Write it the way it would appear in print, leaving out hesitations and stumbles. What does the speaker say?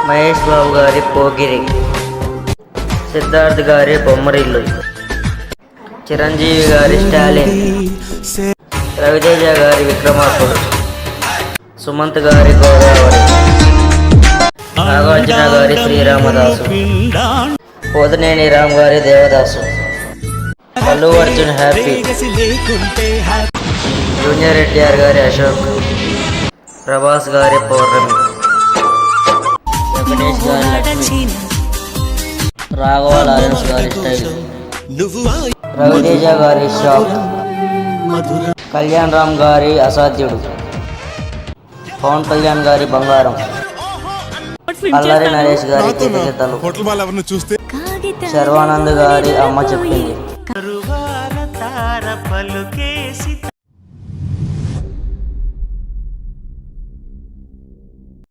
మహేష్ బాబు గారి పోకిరి, సిద్ధార్థ్ గారి బొమ్మరిల్లు, చిరంజీవి గారి స్టాలిన్, రవితేజ గారి విక్రమార్కుడు, సుమంత్ గారి గోదావరి, నాగార్జున గారి శ్రీరామదాసు, పోతినేని రామ్ గారి దేవదాసు, అల్లు అర్జున్ హ్యాపీ, జూనియర్ ఎన్టీఆర్ గారి అశోక్, ప్రభాస్ గారి పౌర్ణమి, వెంకటేష్ గారి లక్ష్మి, రాఘవ లారెన్స్ గారి స్టైల్, రవితేజ గారి షాక్, కళ్యాణ్ రామ్ గారి అసాధ్యుడు, పవన్ కళ్యాణ్ గారి బంగారం, అల్లరి నరేష్ గారి కితకితలు, శర్వానంద్ గారి అమ్మ చెప్పింది.